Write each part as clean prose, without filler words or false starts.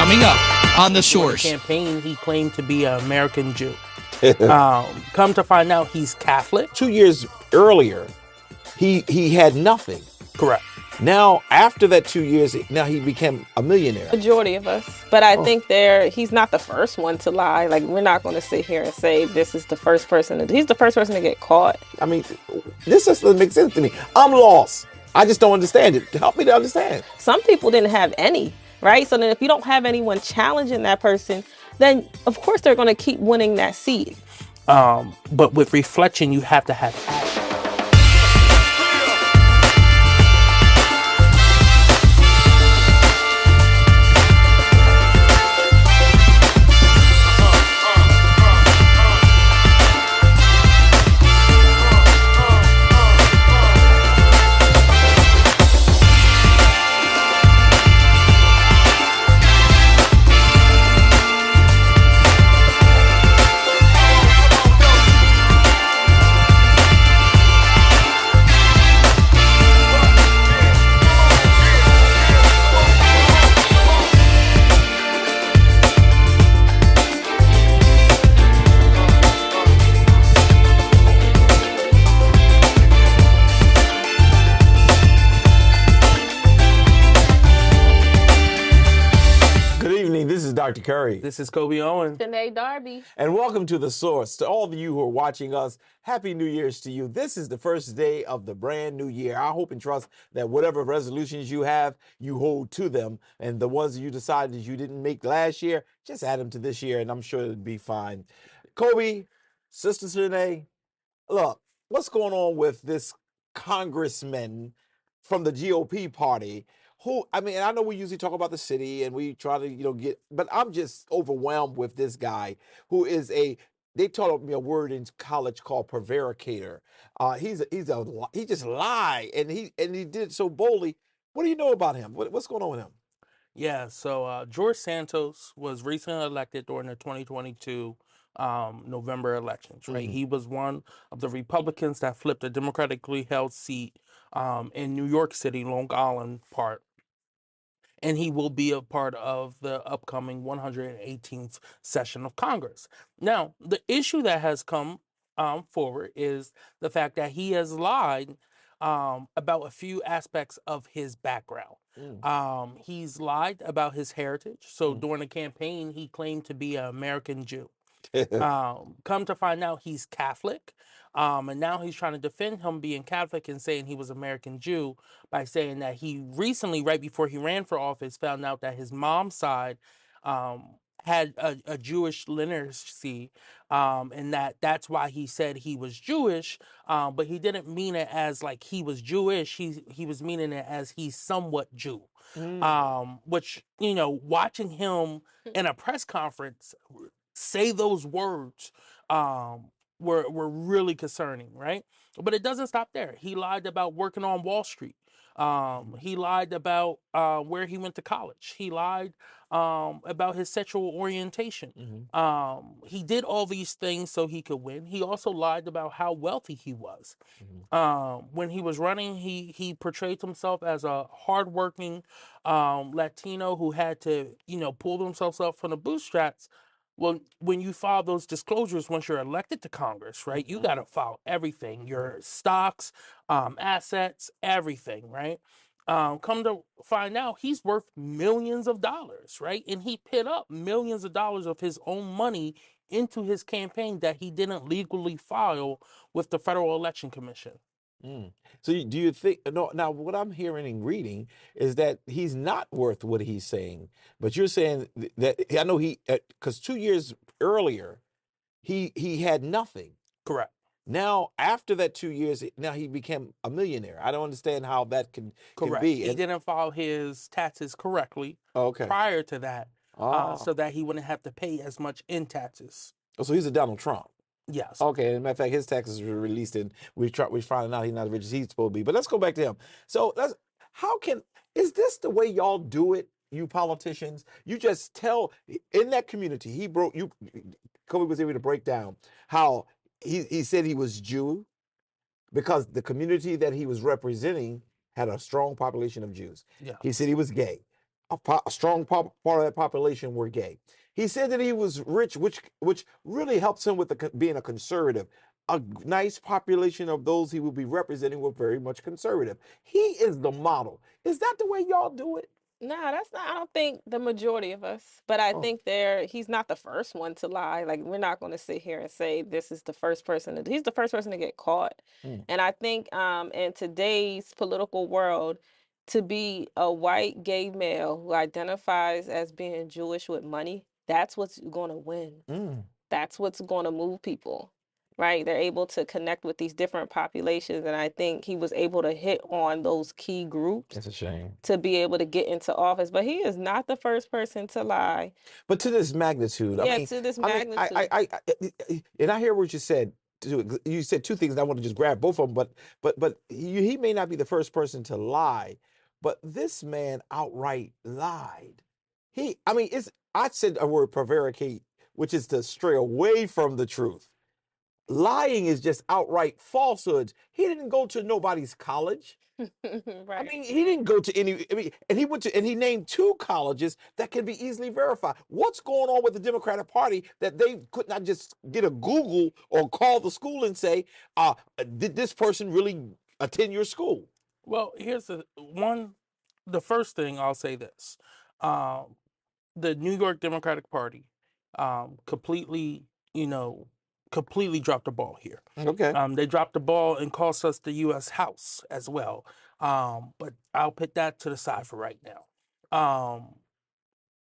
coming up on The During the Source. campaign, he claimed to be an American Jew. Come to find out, he's Catholic. 2 years earlier, he had nothing. Correct. Now, after that 2 years, now he became a millionaire. Majority of us, but I think he's not the first one to lie. Like, we're not going to sit here and say this is the first person. He's the first person to get caught. I mean, this just doesn't make sense to me. I'm lost. I just don't understand it. Help me to understand. Some people didn't have any, right? So then if you don't have anyone challenging that person, then of course they're going to keep winning that seat. But with reflection, you have to have action. Dr. Curry. This is Kobe Owens. Janae Darby. And welcome to The Source. To all of you who are watching us, Happy New Year's to you. This is the first day of the brand new year. I hope and trust that whatever resolutions you have, you hold to them. And the ones that you decided you didn't make last year, just add them to this year, and I'm sure it'll be fine. Kobe, Sister Janae, look, what's going on with this congressman from the GOP party? I mean, I know we usually talk about the city and we try to, but I'm just overwhelmed with this guy who is they taught me a word in college called prevaricator. He just lied and he did it so boldly. What do you know about him? What's going on with him? Yeah, so George Santos was recently elected during the 2022 November elections, right? Mm-hmm. He was one of the Republicans that flipped a democratically held seat in New York City, Long Island part. And he will be a part of the upcoming 118th session of Congress. Now, the issue that has come forward is the fact that he has lied about a few aspects of his background. He's lied about his heritage. So during the campaign, he claimed to be an American Jew. Come to find out, he's Catholic. And now he's trying to defend him being Catholic and saying he was American Jew by saying that he recently, right before he ran for office, found out that his mom's side had a Jewish lineage, and that's why he said he was Jewish, but he didn't mean it as like he was Jewish. He was meaning it as he's somewhat Jew. Which, watching him in a press conference say those words were really concerning, right? But it doesn't stop there. He lied about working on Wall Street. He lied about where he went to college. He lied about his sexual orientation. He did all these things so he could win. He also lied about how wealthy he was. When he was running, he portrayed himself as a hardworking Latino who had to, pull themselves up from the bootstraps. Well, when you file those disclosures once you're elected to Congress, right, you got to file everything, your stocks, assets, everything, right? Come to find out, he's worth millions of dollars, right? And he put up millions of dollars of his own money into his campaign that he didn't legally file with the Federal Election Commission. So do you think, no, now what I'm hearing and reading is that he's not worth what he's saying, but you're saying that, I know because 2 years earlier, he had nothing. Correct. Now, after that 2 years, now he became a millionaire. I don't understand how that can Correct. be. He didn't file his taxes correctly prior to that, so that he wouldn't have to pay as much in taxes. So he's a Donald Trump. Yes. Okay. As a matter of fact, his taxes were released, and we're finding out he's not as rich as he's supposed to be. But let's go back to him. So is this the way y'all do it, you politicians? You just tell in that community. Kobe was able to break down how he said he was Jew because the community that he was representing had a strong population of Jews. Yeah. He said he was gay. a strong part of that population were gay. He said that he was rich, which really helps him with being a conservative. A nice population of those he would be representing were very much conservative. He is the model. Is that the way y'all do it? Nah, that's not. I don't think the majority of us, but I Oh, think he's not the first one to lie. Like, we're not going to sit here and say this is the first person. He's the first person to get caught. mm, And I think in today's political world, to be a white gay male who identifies as being Jewish with money, that's what's going to win. mm. That's what's going to move people, right? They're able to connect with these different populations, and I think he was able to hit on those key groups It's a shame. to be able to get into office. But he is not the first person to lie. But to this magnitude, Yeah, to this magnitude. and I hear what you said. You said two things, and I want to just grab both of them. But he may not be the first person to lie, but this man outright lied. I mean, I said a word prevaricate, which is to stray away from the truth. Lying is just outright falsehoods. He didn't go to nobody's college. I Right. mean, he didn't go to any. I mean, and he named two colleges that can be easily verified. What's going on with the Democratic Party that they could not just get a Google or call the school and say, did this person really attend your school? Well, here's the first thing I'll say this. Um, the New York Democratic Party completely, completely dropped the ball here. Okay. They dropped the ball and cost us the U.S. House as well. But I'll put that to the side for right now.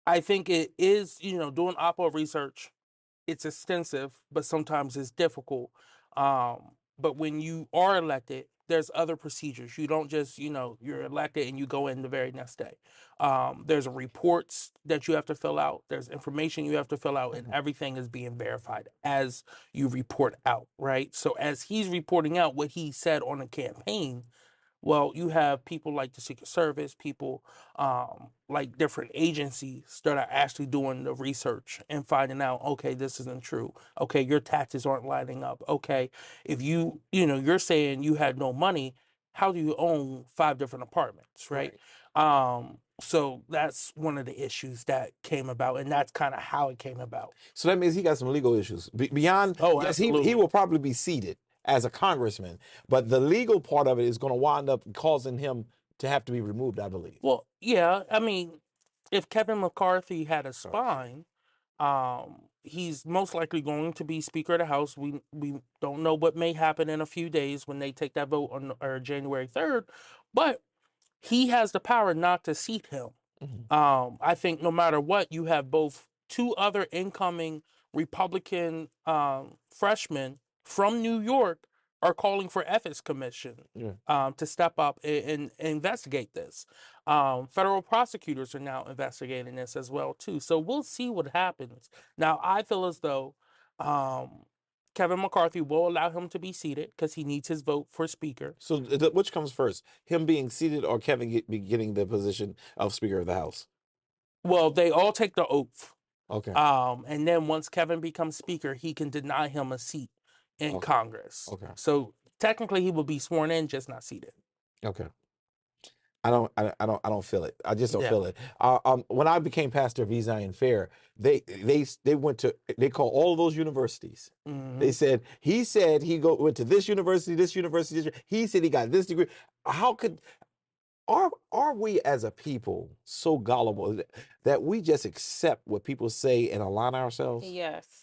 I think it is, doing Oppo research, it's extensive, but sometimes it's difficult. But when you are elected, there's other procedures. You don't just, you're elected and you go in the very next day. There's reports that you have to fill out. There's information you have to fill out, and everything is being verified as you report out, right? So as he's reporting out what he said on the campaign, well, you have people like the Secret Service, people like different agencies that are actually doing the research and finding out, okay, this isn't true. Okay, your taxes aren't lining up. Okay, if you're saying you had no money, how do you own 5 different apartments, right? So that's one of the issues that came about, and that's kind of how it came about. So that means he got some legal issues beyond. Oh, Yes, he absolutely. will probably be seated as a congressman, but the legal part of it is going to wind up causing him to have to be removed, I believe. Well, yeah, I mean, if Kevin McCarthy had a spine, he's most likely going to be Speaker of the House. We don't know what may happen in a few days when they take that vote on January 3rd, but he has the power not to seat him. I think no matter what, you have both two other incoming Republican freshmen from New York are calling for ethics commission Yeah. to step up and investigate this. Federal prosecutors are now investigating this as well too. So we'll see what happens. Now I feel as though Kevin McCarthy will allow him to be seated because he needs his vote for speaker. So which comes first, him being seated or Kevin getting the position of Speaker of the House? Well, they all take the oath. Okay. And then once Kevin becomes speaker, he can deny him a seat in Okay. Congress. Okay. So technically, he will be sworn in, just not seated. Okay. I don't feel it. I just don't Yeah. feel it. When I became pastor of East Zion Fair, they call all those universities. They said he went to this university, this university. He said he got this degree. How could are we as a people so gullible that we just accept what people say and align ourselves? Yes.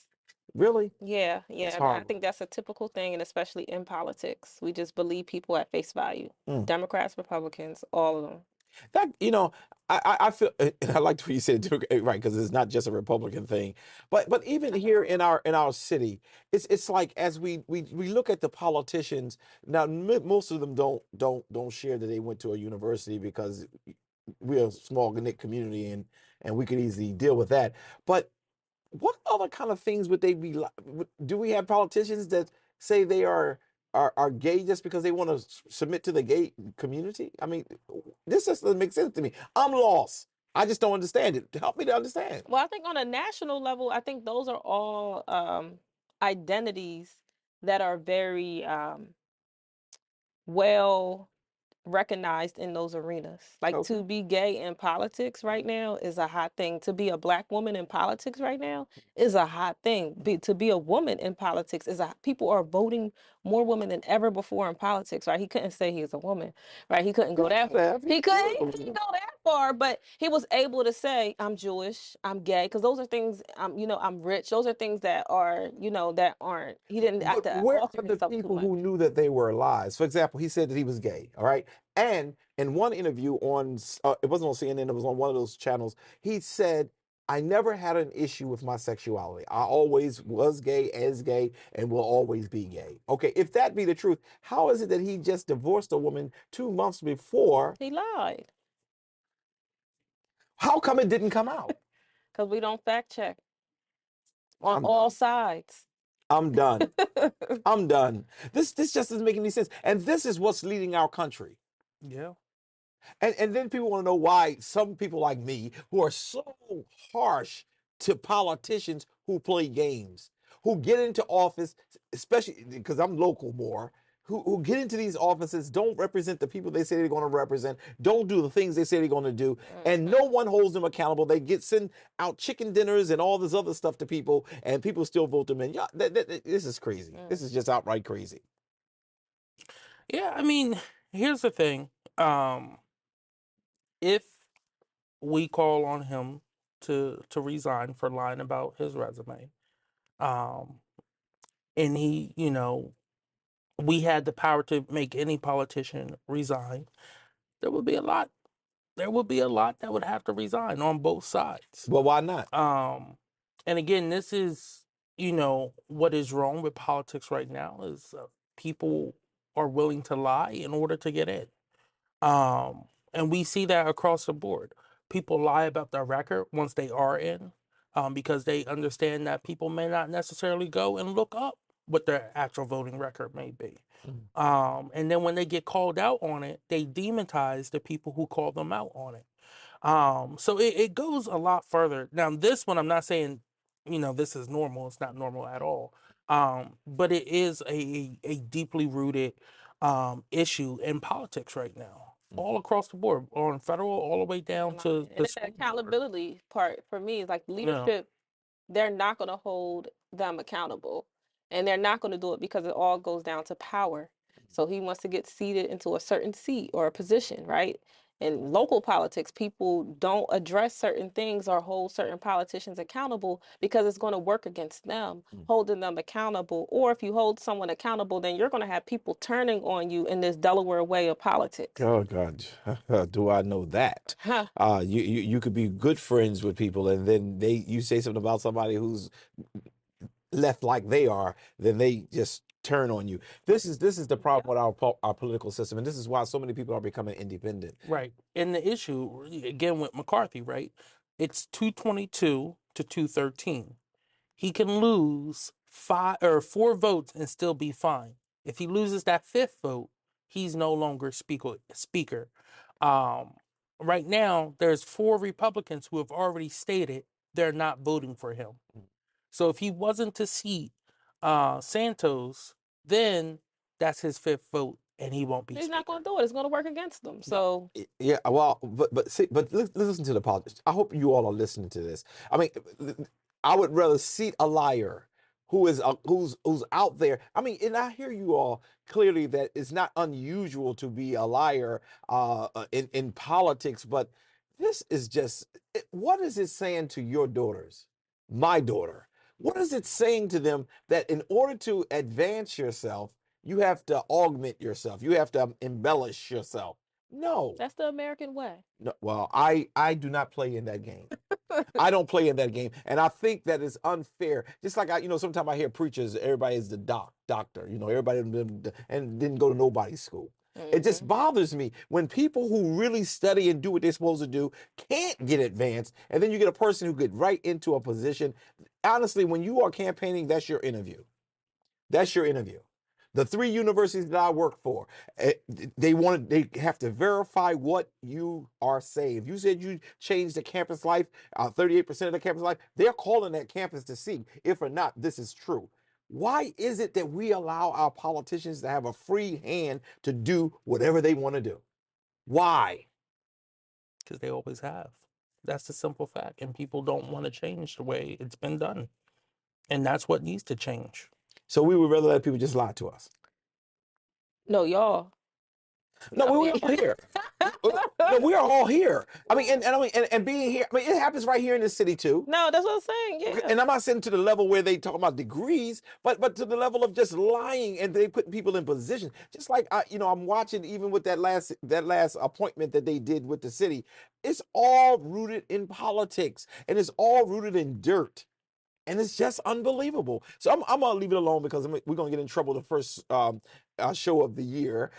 Really? Yeah, It's yeah. I horrible. think that's a typical thing, and especially in politics. We just believe people at face value. Democrats, Republicans, all of them. That I feel, and I liked what you said, right? Because it's not just a Republican thing, but even here in our city, it's like as we look at the politicians now, most of them don't share that they went to a university because we're a small knit community and we could easily deal with that. But what other kind of things would they be like? Do we have politicians that say they are gay just because they want to submit to the gay community? I mean, this just doesn't make sense to me. I'm lost. I just don't understand it. Help me to understand. Well, I think on a national level, I think those are all identities that are very well recognized in those arenas. Like Okay. to be gay in politics right now is a hot thing. To be a black woman in politics right now is a hot thing. To be a woman in politics is people are voting more women than ever before in politics, right? He couldn't say he's a woman, right? He couldn't go that he couldn't go that far, but he was able to say, I'm Jewish, I'm gay, because those are things, I'm rich. Those are things that are, that aren't. He didn't have But to where alter are the himself too people much. who knew that they were lies? For example, he said that he was gay, all right? And in one interview on, it wasn't on CNN, it was on one of those channels, he said, I never had an issue with my sexuality. I always was gay, is gay, and will always be gay. Okay, if that be the truth, how is it that he just divorced a woman 2 months before? He lied How come it didn't come out? because we don't fact check on I'm all done. sides. I'm done. I'm done. This just doesn't make any sense. And this is what's leading our country. Yeah. And then people want to know why some people like me who are so harsh to politicians who play games, who get into office, especially because I'm local more, who get into these offices, don't represent the people they say they're going to represent, don't do the things they say they're going to do, and no one holds them accountable. They send out chicken dinners and all this other stuff to people, and people still vote them in. Yeah, this is crazy. This is just outright crazy. Yeah, I mean, here's the thing. If we call on him to resign for lying about his resume, um, and he, we had the power to make any politician resign, there would be a lot. There would be a lot that would have to resign on both sides. Well, why not? And again, this is, what is wrong with politics right now is people are willing to lie in order to get in. And we see that across the board. People lie about their record once they are in, because they understand that people may not necessarily go and look up what their actual voting record may be. And then when they get called out on it, they demonize the people who call them out on it. So it goes a lot further. Now, this one, I'm not saying, this is normal. It's not normal at all. But it is a deeply rooted issue in politics right now, all across the board, on federal, all the way down to And the then the accountability part for me is like leadership. They're not going to hold them accountable, and they're not going to do it because it all goes down to power. So he wants to get seated into a certain seat or a position, right? In local politics, people don't address certain things or hold certain politicians accountable because it's going to work against them, holding them accountable. Or if you hold someone accountable, then you're going to have people turning on you in this Delaware way of politics. Oh God, do I know that? You could be good friends with people, and then you say something about somebody who's left like they are, then they just turn on you. This is the problem with our political system, and this is why so many people are becoming independent. Right. And the issue, again, with McCarthy, right? It's 222 to 213. He can lose 4 votes and still be fine. If he loses that 5th vote, he's no longer speaker. Right now, there's 4 Republicans who have already stated they're not voting for him. So if he wasn't to seat Santos, then that's his 5th vote, and he won't be. He's not going to do it. It's going to work against them. So Yeah, well, but see, but listen to the politics. I hope you all are listening to this. I mean, I would rather seat a liar who is who's out there. I mean, and I hear you all clearly that it's not unusual to be a liar in politics, but this is just what is it saying to your daughters, my daughter? What is it saying to them that in order to advance yourself, you have to augment yourself, you have to embellish yourself? No. that's the American way. No, well, I do not play in that game. I don't play in that game, and I think that is unfair. Just like sometimes I hear preachers, everybody is the doctor. Everybody and didn't go to nobody's school. It just bothers me when people who really study and do what they're supposed to do can't get advanced, and then you get a person who get right into a position. Honestly, when you are campaigning, that's your interview. That's your interview. The 3 universities that I work for, they have to verify what you are saying. If you said you changed the campus life, 38% of the campus life, they're calling that campus to see if or not this is true. Why is it that we allow our politicians to have a free hand to do whatever they want to do? Why? Because they always have. That's the simple fact. And people don't want to change the way it's been done. And that's what needs to change. So we would rather let people just lie to us. No, y'all. No, Not we me. are here. No, we are all here. I mean, and being here. I mean, it happens right here in the city too. No, that's what I'm saying. Yeah. And I'm not saying to the level where they talk about degrees, but to the level of just lying, and they put people in position. Just like I'm watching even with that last appointment that they did with the city. It's all rooted in politics, and it's all rooted in dirt. And it's just unbelievable. So I'm gonna leave it alone because we're gonna get in trouble the first show of the year.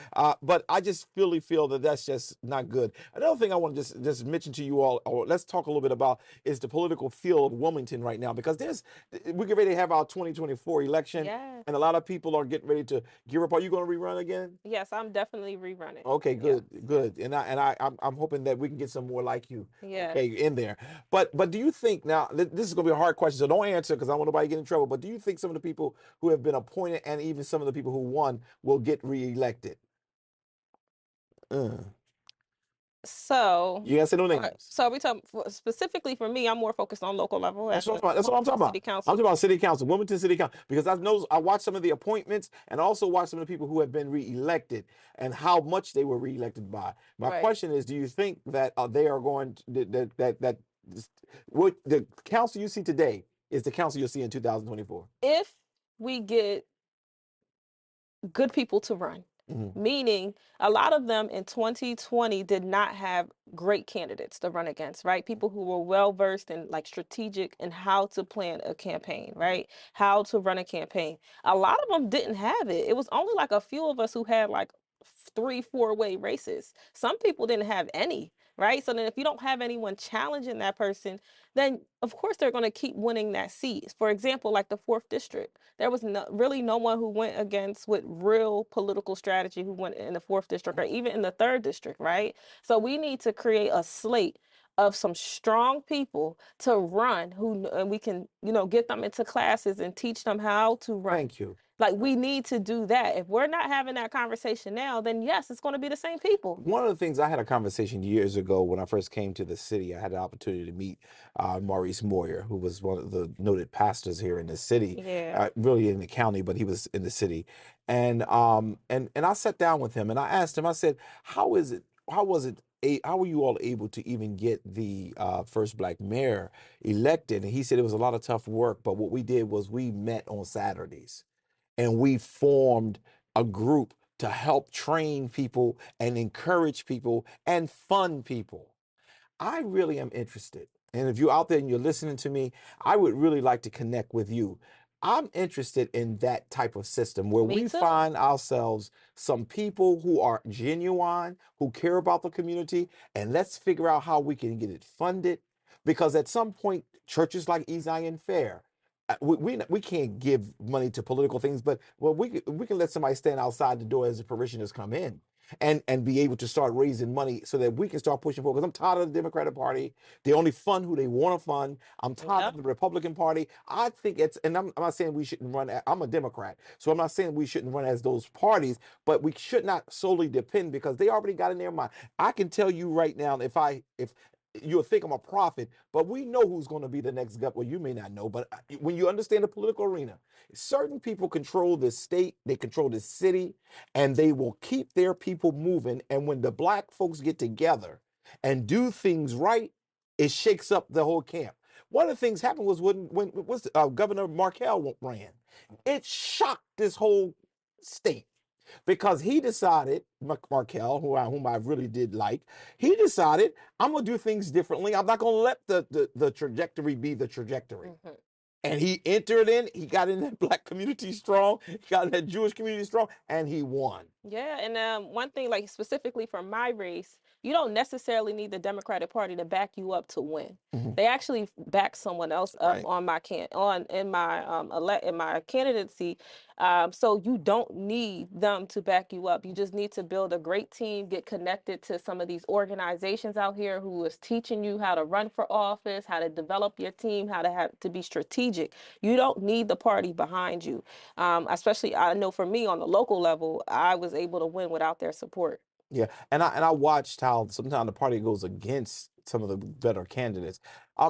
But I just really feel that that's just not good. Another thing I want to just mention to you all, or let's talk a little bit about, is the political field of Wilmington right now, because we get ready to have our 2024 election, Yes. and a lot of people are getting ready to gear up. Are you going to rerun again? Yes, I'm definitely rerunning. Okay, Yeah. good. And I'm hoping that we can get some more like you. Yeah. Okay, in there. But do you think, now this is going to be a hard question, so don't answer because I don't want nobody to get in trouble. But do you think some of the people who have been appointed, and even some of the people who won, will get reelected? So You gotta say no okay, names. so we talk specifically for me. I'm more focused on local level. That's as what I'm talking about. City I'm council. talking about city council, Wilmington City Council, because I watched some of the appointments and also watched some of the people who have been reelected and how much they were reelected by. My Right. question is, do you think that they are going to, what the council you see today is the council you'll see in 2024? If we get good people to run, Mm-hmm. meaning a lot of them in 2020 did not have great candidates to run against, right? People who were well versed in like strategic and how to plan a campaign, right? How to run a campaign. A lot of them didn't have it. It was only like a few of us who had like 3-4-way races. Some people didn't have any, right? So then if you don't have anyone challenging that person, then of course they're going to keep winning that seat. For example, like the 4th district, there was really no one who went against with real political strategy who went in the 4th district or even in the 3rd district, right? So we need to create a slate of some strong people to run and we can, get them into classes and teach them how to run. Thank you. Like, we need to do that. If we're not having that conversation now, then yes, it's going to be the same people. One of the things, I had a conversation years ago when I first came to the city. I had the opportunity to meet Maurice Moyer, who was one of the noted pastors here in the city, Yeah. really in the county, but he was in the city. And I sat down with him and I asked him, I said, how were you all able to even get the first black mayor elected? And he said it was a lot of tough work, but what we did was we met on Saturdays and we formed a group to help train people and encourage people and fund people. I really am interested. And if you're out there and you're listening to me, I would really like to connect with you. I'm interested in that type of system where Me we too. find ourselves some people who are genuine, who care about the community, and let's figure out how we can get it funded. Because at some point, churches like Zion Fair, we can't give money to political things, but we can let somebody stand outside the door as the parishioners come in and be able to start raising money so that we can start pushing forward. Because I'm tired of the Democratic Party. They only fund who they want to fund. I'm tired Yep. of the Republican Party. I think I'm not saying we shouldn't run. I'm a Democrat, so I'm not saying we shouldn't run as those parties, but we should not solely depend, because they already got in their mind. I can tell you right now, if you'll think I'm a prophet, but we know who's going to be the next governor. Well, you may not know, but when you understand the political arena, certain people control this state, they control this city, and they will keep their people moving. And when the black folks get together and do things right, it shakes up the whole camp. One of the things happened was when Governor Markell ran. It shocked this whole state, because he decided, Markell, whom I really did like, he decided, I'm going to do things differently. I'm not going to let the trajectory be the trajectory. Mm-hmm. And he got in that black community strong, he got in that Jewish community strong, and he won. Yeah, and one thing, like specifically for my race, you don't necessarily need the Democratic Party to back you up to win. Mhm. They actually back someone else up Right. on my in my candidacy. So you don't need them to back you up. You just need to build a great team, get connected to some of these organizations out here who is teaching you how to run for office, how to develop your team, how to have to be strategic. You don't need the party behind you. Especially, I know for me on the local level, I was able to win without their support. Yeah, and I watched how sometimes the party goes against some of the better candidates.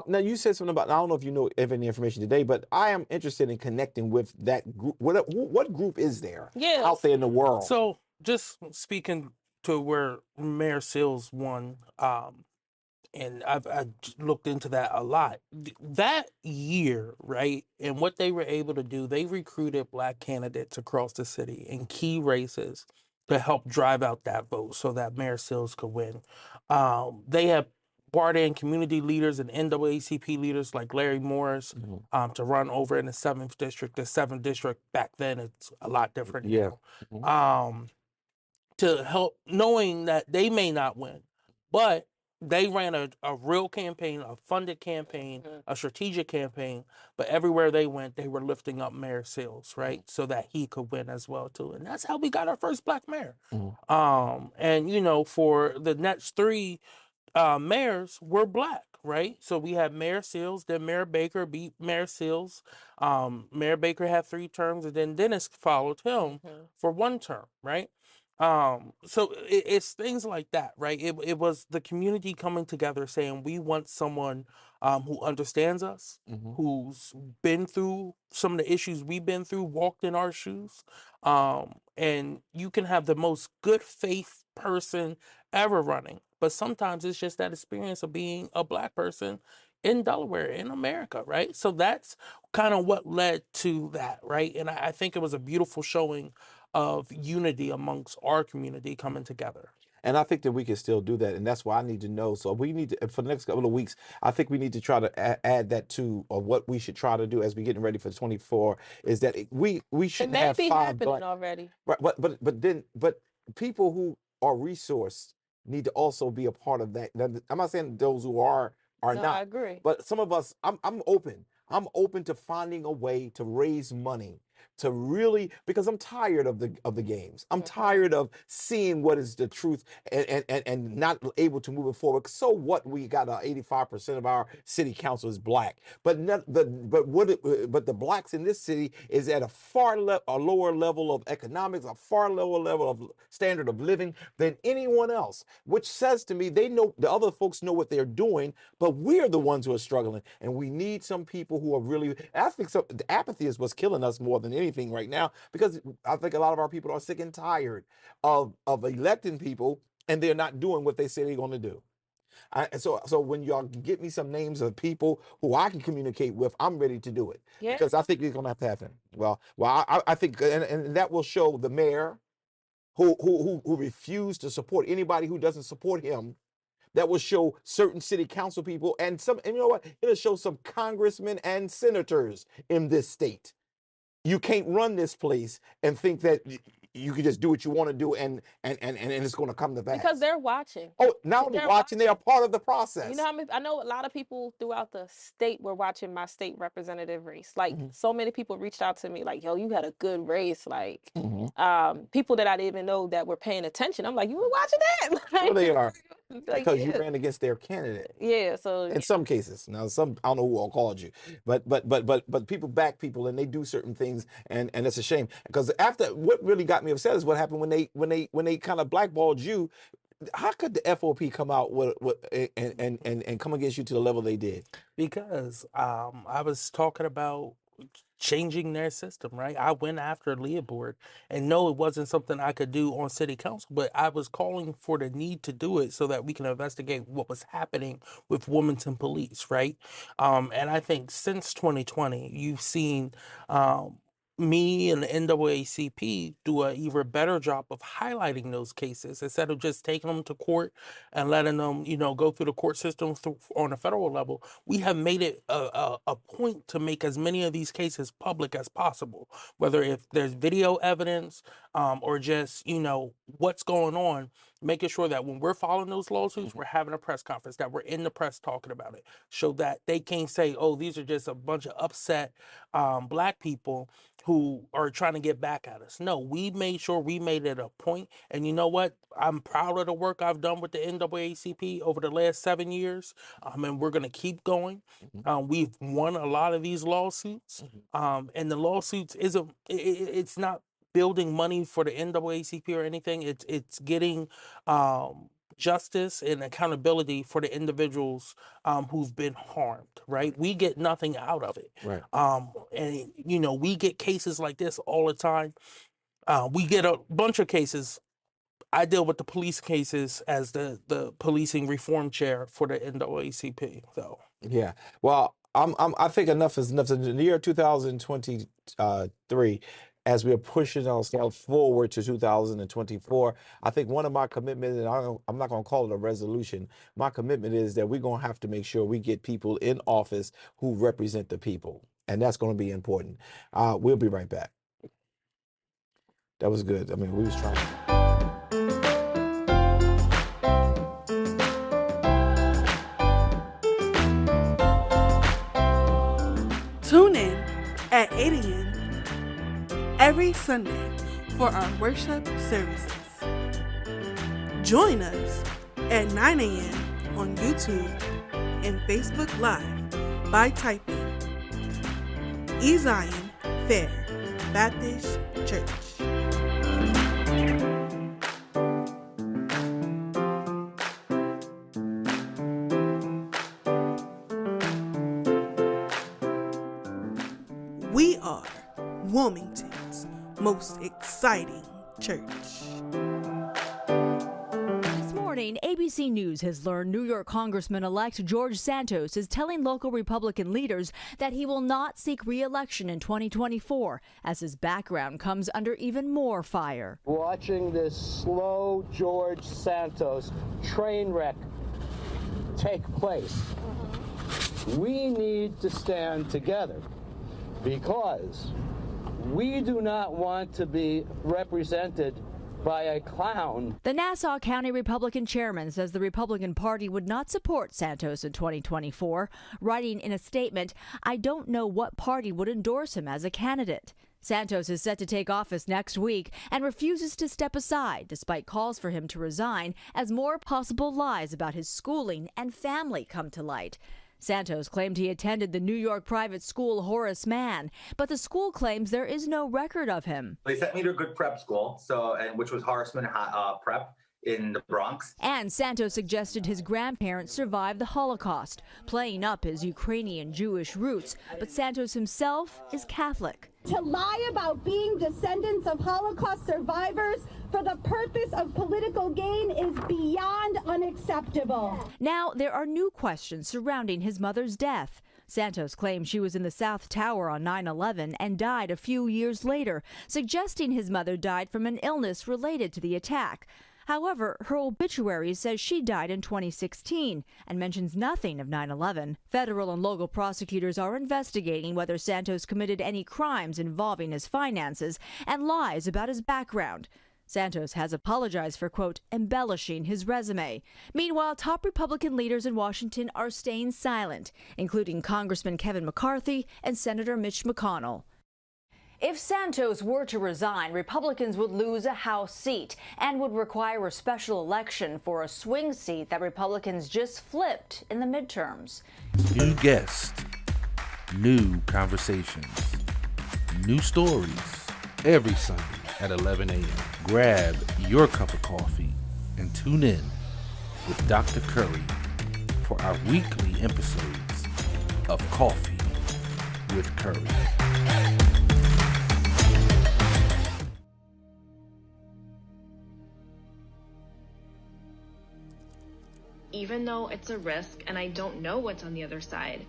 Now you said something about I don't know if you know of any information today, but I am interested in connecting with that group. What group is there out Yes. there in the world? So just speaking to where Mayor Seals won, and looked into that a lot. That year, right, and what they were able to do, they recruited black candidates across the city in key races to help drive out that vote so that Mayor Seals could win. They have brought in community leaders and NAACP leaders like Larry Morris Mhm. to run over in the 7th district. The 7th district back then, it's a lot different Yeah. now. Mhm. To help, knowing that they may not win, but they ran a real campaign, a funded campaign, a strategic campaign. But everywhere they went, they were lifting up Mayor Seals, right, so that he could win as well too. And that's how we got our first black mayor. Mhm. And for the next three mayors were black, right? So we had Mayor Seals, then Mayor Baker beat Mayor Seals. Mayor Baker had 3 terms, and then Dennis followed him for 1 term, right? So it's things like that, right? It was the community coming together saying we want someone who understands us, Mhm. who's been through some of the issues we've been through, walked in our shoes. And you can have the most good faith person ever running, but sometimes it's just that experience of being a black person in Delaware, in America, right? So that's kind of what led to that, right? And I think it was a beautiful showing of unity amongst our community coming together. And I think that we can still do that, and that's why I need to know. So we need to, for the next couple of weeks, I think we need to try to add that to what we should try to do as we getting ready for 24. Is that we It should may have be 5 happening black, already. right? But people who are resourced need to also be a part of that. Now, I'm not saying those who are No, I not, agree. but some of us, I'm open. I'm open to finding a way to raise money to really, because I'm tired of the games. I'm tired of seeing what is the truth and not able to move it forward. So what, we got 85% of our city council is black, but not but the blacks in this city is at a lower level of economics, a far lower level of standard of living than anyone else, which says to me they know, the other folks know what they're doing, but we're the ones who are struggling, and we need some people who are really. I think the apathy is what's killing us more than anything right now, because I think a lot of our people are sick and tired of electing people and they're not doing what they say they're going to do. So when y'all get me some names of people who I can communicate with, I'm ready to do it, Yeah. because I think it's going to have to happen. I think, and that will show the mayor who refused to support anybody who doesn't support him. That will show certain city council people and you know what? It'll show some congressmen and senators in this state. You can't run this place and think that you can just do what you want to do and it's going to come to Because pass. they're watching. Oh, not only They're watching, they are part of the You process. know how many, I know a lot of people throughout the state were watching my state representative race. Like so many people reached out to me like, yo, you had a good race. Like people that I didn't even know that were paying attention. I'm like, you were watching that? Sure they are, Like, because you yeah. ran against their candidate. Yeah, so In some cases, now some, I don't know who all called you, but people back people and they do certain things, and it's a shame, because after, what really got me upset is what happened when they kind of blackballed you. How could the FOP come out with and come against you to the level they did? Because I was talking about changing their system, right? I went after Leopold, and no, it wasn't something I could do on city council, but I was calling for the need to do it so that we can investigate what was happening with Wilmington police, right? And I think since 2020, you've seen me and the NAACP do a even better job of highlighting those cases instead of just taking them to court and letting them, go through the court system on a federal level. We have made it a point to make as many of these cases public as possible, whether if there's video evidence or just, what's going on, making sure that when we're following those lawsuits, we're having a press conference, that we're in the press talking about it, so that they can't say, oh, these are just a bunch of upset black people who are trying to get back at us. No, we made sure we made it a point. And you know what? I'm proud of the work I've done with the NAACP over the last 7 years. And we're going to keep going. We've won a lot of these lawsuits. And the lawsuits it's not building money for the NAACP or anything. It's getting justice and accountability for the individuals who've been harmed. Right, we get nothing out of it. Right. And you know, we get cases like this all the time. We get a bunch of cases. I deal with the police cases as the policing reform chair for the NAACP. So Yeah. Well, I think enough is enough. In the year 2023, as we are pushing ourselves forward to 2024, I think one of my commitments, and I'm not going to call it a resolution, my commitment is that we're going to have to make sure we get people in office who represent the people. And that's going to be important. We'll be right back. That was good. I mean, we was trying. Tune in at 8 a.m. every Sunday for our worship services. Join us at 9 a.m. on YouTube and Facebook Live by typing Zion Fair Baptist Church. We are Wilmington's most exciting church. This morning, ABC News has learned New York Congressman-elect George Santos is telling local Republican leaders that he will not seek re-election in 2024 as his background comes under even more fire. Watching this slow George Santos train wreck take place, we need to stand together because we do not want to be represented by a clown. The Nassau County Republican chairman says the Republican Party would not support Santos in 2024, writing in a statement, "I don't know what party would endorse him as a candidate." Santos is set to take office next week and refuses to step aside despite calls for him to resign as more possible lies about his schooling and family come to light. Santos claimed he attended the New York private school Horace Mann, but the school claims there is no record of him. They sent me to a good prep school, which was Horace Mann Prep in the Bronx. And Santos suggested his grandparents survived the Holocaust, playing up his Ukrainian Jewish roots, but Santos himself is Catholic. To lie about being descendants of Holocaust survivors for the purpose of political gain is beyond unacceptable. Now, there are new questions surrounding his mother's death. Santos claims she was in the South Tower on 9/11 and died a few years later, suggesting his mother died from an illness related to the attack. However, her obituary says she died in 2016 and mentions nothing of 9/11. Federal and local prosecutors are investigating whether Santos committed any crimes involving his finances and lies about his background. Santos has apologized for, quote, embellishing his resume. Meanwhile, top Republican leaders in Washington are staying silent, including Congressman Kevin McCarthy and Senator Mitch McConnell. If Santos were to resign, Republicans would lose a House seat and would require a special election for a swing seat that Republicans just flipped in the midterms. New guests, new conversations, new stories every Sunday at 11 a.m. Grab your cup of coffee and tune in with Dr. Curry for our weekly episodes of Coffee with Curry. Even though it's a risk and I don't know what's on the other side,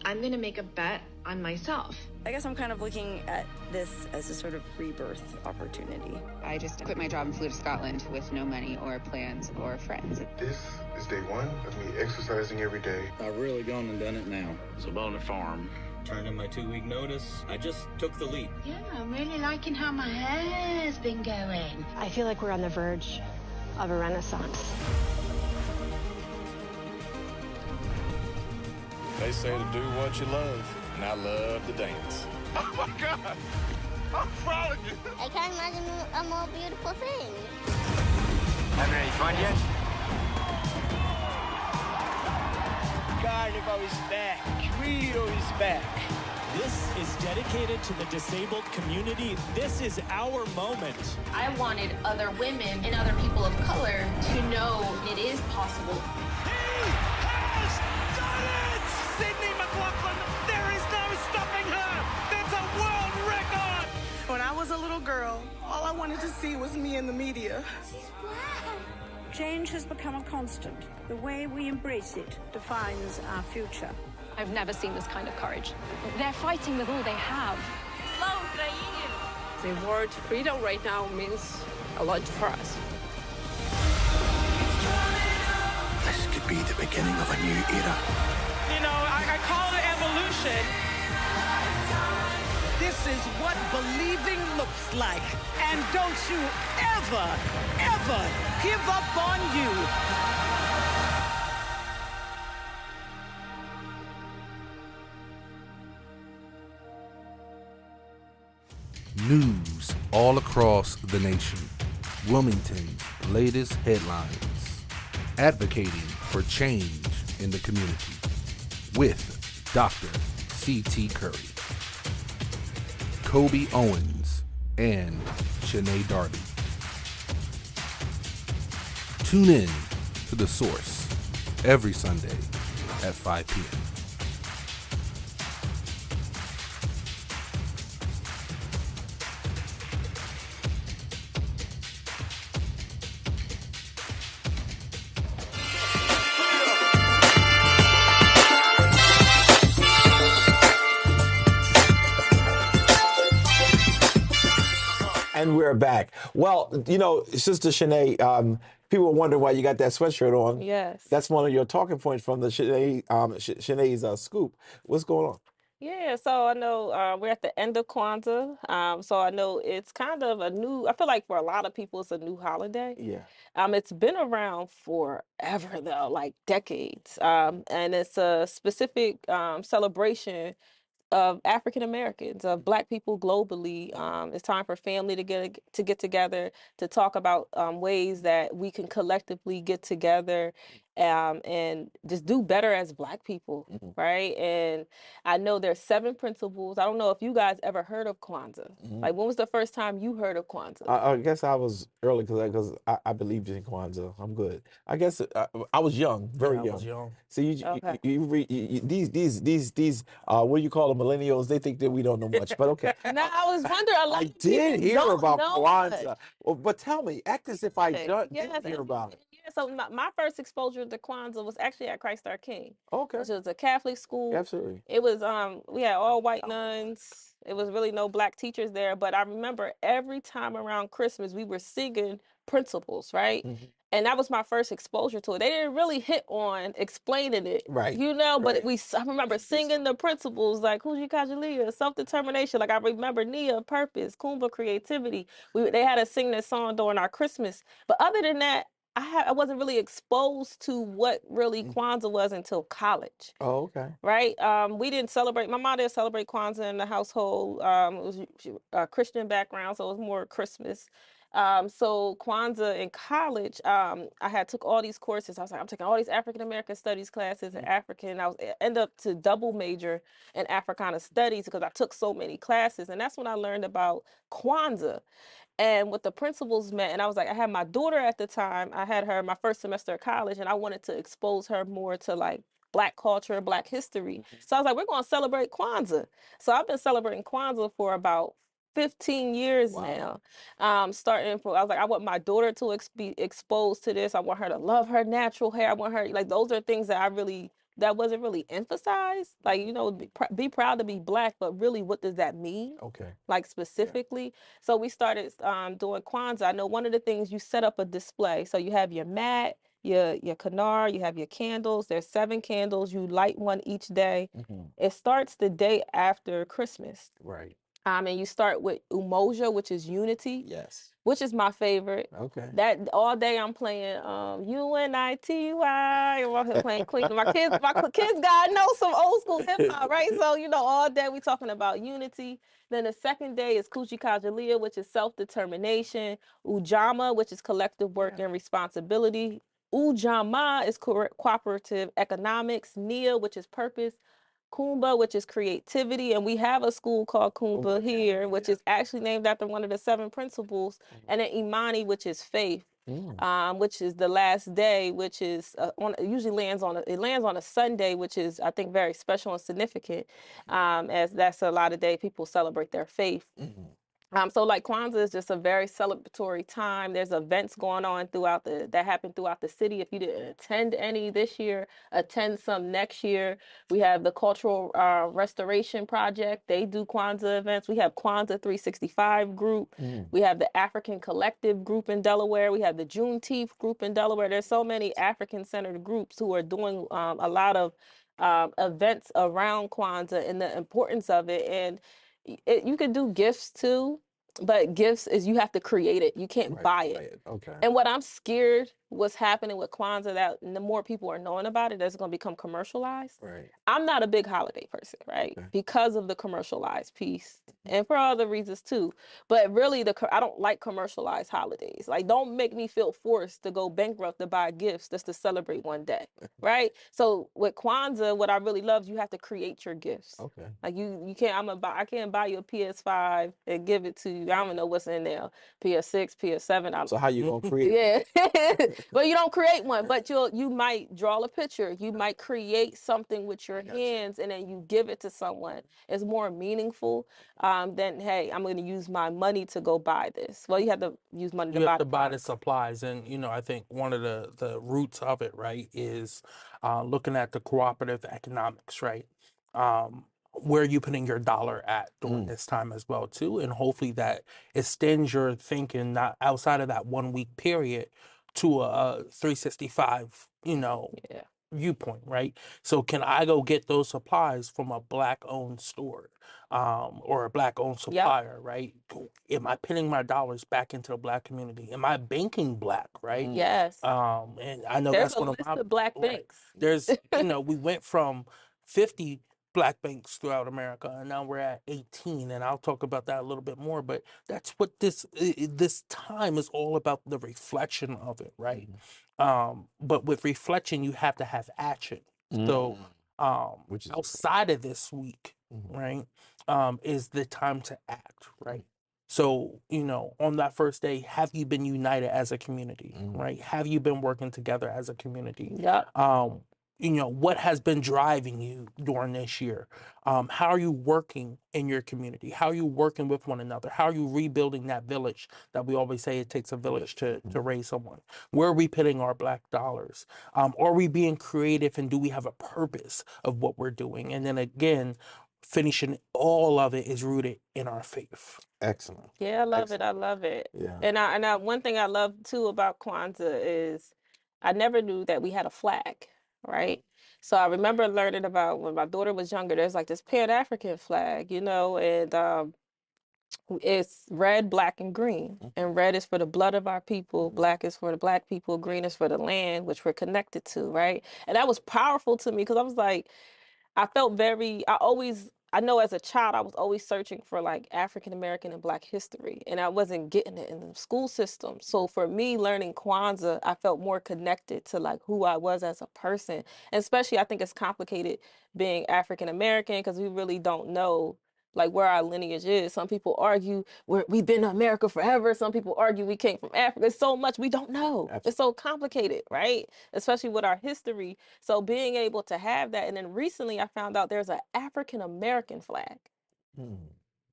I'm going to make a bet on myself. I guess I'm kind of looking at this as a sort of rebirth opportunity. I just quit my job and flew to Scotland with no money or plans or friends. This is day one of me exercising every day. I've really gone and done it now. It's about a farm. Turned in my 2-week notice. I just took the leap. Yeah, I'm really liking how my hair's been going. I feel like we're on the verge of a renaissance. They say to do what you love, and I love to dance. Oh my God! I'm proud of you! I can't imagine a more beautiful thing. Having any fun yet? Carnival is back. Rio is back. This is dedicated to the disabled community. This is our moment. I wanted other women and other people of color to know it is possible. Sydney McLaughlin, there is no stopping her. That's a world record. When I was a little girl, all I wanted to see was me in the media. Change has become a constant. The way we embrace it defines our future. I've never seen this kind of courage. They're fighting with all they have. The word freedom right now means a lot for us. This could be the beginning of a new era. You know, I call it evolution. This is what believing looks like. And don't you ever, ever give up on you. News all across the nation. Wilmington's latest headlines. Advocating for change in the community. With Dr. C.T. Curry, Kobe Owens, and Shanae Darby. Tune in to The Source every Sunday at 5 p.m. And we're back. Well, you know, Sister Shanae, people wonder why you got that sweatshirt on. Yes. That's one of your talking points from the Shanae's scoop. What's going on? Yeah, so I know we're at the end of Kwanzaa. So I know it's kind of a new, I feel like for a lot of people, it's a new holiday. Yeah. It's been around forever though, like decades. And it's a specific celebration of African Americans, of Black people globally. It's time for family to get together to talk about ways that we can collectively get together and just do better as Black people, right? And I know there's 7 principles. I don't know if you guys ever heard of Kwanzaa. Like, when was the first time you heard of Kwanzaa? I guess I was early because I believed in Kwanzaa. I'm good. I guess I was young, very young. I was young. So you read these what do you call them, millennials? They think that we don't know much, but okay. Now I was wondering, a lot I of did people hear don't about know Kwanzaa, much. well, but tell me, act as if I didn't Yes, hear about it. yeah, so my first exposure to Kwanzaa was actually at Christ Our King. Okay. Which was a Catholic school. Absolutely. It was we had all white nuns. It was really no Black teachers there, but I remember every time around Christmas we were singing principles, right? And that was my first exposure to it. They didn't really hit on explaining it, Right, you know, but right. I remember singing the principles like Kujikajalia, self-determination. Like I remember Nia, purpose, Kumba, creativity. They had us sing that song during our Christmas. But other than that, I wasn't really exposed to what really Kwanzaa was until college. Oh, okay. Right? We didn't celebrate, my mom didn't celebrate Kwanzaa in the household. It was a Christian background, so it was more Christmas. So Kwanzaa in college, I took all these courses. I was like, I'm taking all these African American studies classes in African. I ended up to double major in Africana studies because I took so many classes. And that's when I learned about Kwanzaa and what the principles meant. And I was like, I had my daughter at the time. I had her my first semester of college, and I wanted to expose her more to like Black culture, Black history. So I was like, we're going to celebrate Kwanzaa. So I've been celebrating Kwanzaa for about 15 years now. I was like, I want my daughter to be exposed to this. I want her to love her natural hair. I want her, like, those are things that that wasn't really emphasized. Like, you know, be proud to be Black, but really, what does that mean? Okay. Like, specifically. Yeah. So we started doing Kwanzaa. I know one of the things, you set up a display. So you have your mat, your kanar, you have your candles. There's 7 candles. You light one each day. It starts the day after Christmas. Right. And you start with Umoja, which is unity. Yes. Which is my favorite. Okay. That all day I'm playing UNITY. I'm playing Queen. My kids gotta know some old school hip hop, right? So, you know, all day we talking about unity. Then the second day is Kuchikajalia, which is self-determination. Ujamaa, which is collective work and responsibility. Ujamaa is cooperative economics. Nia, which is purpose. Kumba, which is creativity, and we have a school called Kumba here, which is actually named after one of the 7 principles, and then Imani, which is faith, which is the last day, which is usually lands on a Sunday, which is, I think, very special and significant, as that's a lot of day people celebrate their faith. So like Kwanzaa is just a very celebratory time. There's events going on that happen throughout the city. If you didn't attend any this year, attend some next year. We have the Cultural Restoration Project. They do Kwanzaa events. We have Kwanzaa 365 group. We have the African Collective group in Delaware. We have the Juneteenth group in Delaware. There's so many African-centered groups who are doing a lot of events around Kwanzaa and the importance of it. And you could do gifts too, but gifts is you have to create it. You can't buy it. Okay. And what I'm scared what's happening with Kwanzaa, that the more people are knowing about it, that's going to become commercialized. Right. I'm not a big holiday person, right? Okay. Because of the commercialized piece and for other reasons too. But really, I don't like commercialized holidays. Like, don't make me feel forced to go bankrupt to buy gifts just to celebrate one day, right? So with Kwanzaa, what I really love is you have to create your gifts. Okay. Like you can't, I can't buy you a PS5 and give it to you. I don't know what's in there. PS6, PS7. So how you gonna create? Yeah. But you don't create one, but you might draw a picture. You might create something with your hands and then you give it to someone. It's more meaningful than, hey, I'm going to use my money to go buy this. Well, you have to use money to buy. You have to buy the supplies. And, I think one of the roots of it, right, is looking at the cooperative economics, right? Where are you putting your dollar at during this time as well, too? And hopefully that extends your thinking, not outside of that 1 week period, to a 365, viewpoint, right? So can I go get those supplies from a Black-owned store or a Black-owned supplier, right? Am I putting my dollars back into the Black community? Am I banking Black, right? Yes. And I know There's that's a one list of my of Black banks. There's, we went from 50 Black banks throughout America, and now we're at 18, and I'll talk about that a little bit more. But that's what this time is all about, the reflection of it, right? But with reflection, you have to have action. So, Which is outside of this week, right, is the time to act, right? So, on that first day, have you been united as a community, right? Have you been working together as a community? Yeah. What has been driving you during this year? How are you working in your community? How are you working with one another? How are you rebuilding that village that we always say it takes a village to raise someone? Where are we putting our Black dollars? Are we being creative, and do we have a purpose of what we're doing? And then again, finishing all of it is rooted in our faith. Excellent. Yeah, I love it. I love it. Yeah. And I one thing I love too about Kwanzaa is I never knew that we had a flag, right? So I remember learning about when my daughter was younger, there's like this Pan-African flag, and it's red, black, and green. And red is for the blood of our people, black is for the Black people, green is for the land, which we're connected to, right? And that was powerful to me because I was like, I know as a child, I was always searching for like African American and Black history, and I wasn't getting it in the school system. So for me, learning Kwanzaa, I felt more connected to like who I was as a person. And especially, I think it's complicated being African American because we really don't know like where our lineage is. Some people argue we've been in America forever. Some people argue we came from Africa. There's so much we don't know. Absolutely. It's so complicated, right? Especially with our history. So being able to have that. And then recently I found out there's an African American flag.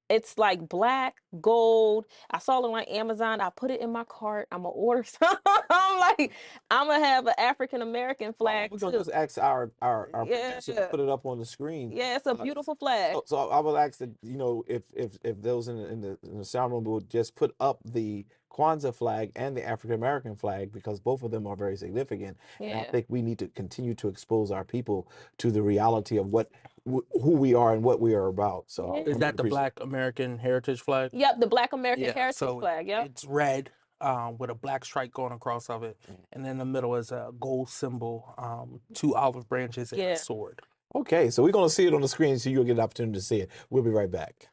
It's like black, gold. I saw it on Amazon. I put it in my cart. I'm going to order some. I'm like, I'm going to have an African-American flag We're going to just ask our producer to put it up on the screen. Yeah, it's a beautiful flag. So I would ask that, if those in the sound room would just put up the Kwanzaa flag and the African-American flag, because both of them are very significant. Yeah. And I think we need to continue to expose our people to the reality of who we are and what we are about. So is that the Black American Heritage flag? Yep, the Black American Heritage flag. Yep. It's red with a black stripe going across of it, and in the middle is a gold symbol, 2 olive branches and a sword. Okay, so we're going to see it on the screen, so you'll get an opportunity to see it. We'll be right back.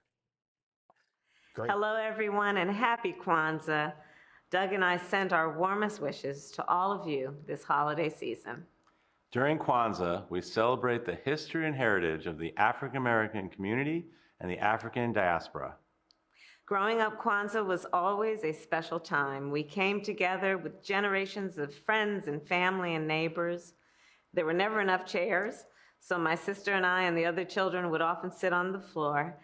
Great. Hello, everyone, and happy Kwanzaa. Doug and I send our warmest wishes to all of you this holiday season. During Kwanzaa, we celebrate the history and heritage of the African American community and the African diaspora. Growing up, Kwanzaa was always a special time. We came together with generations of friends and family and neighbors. There were never enough chairs, so my sister and I and the other children would often sit on the floor,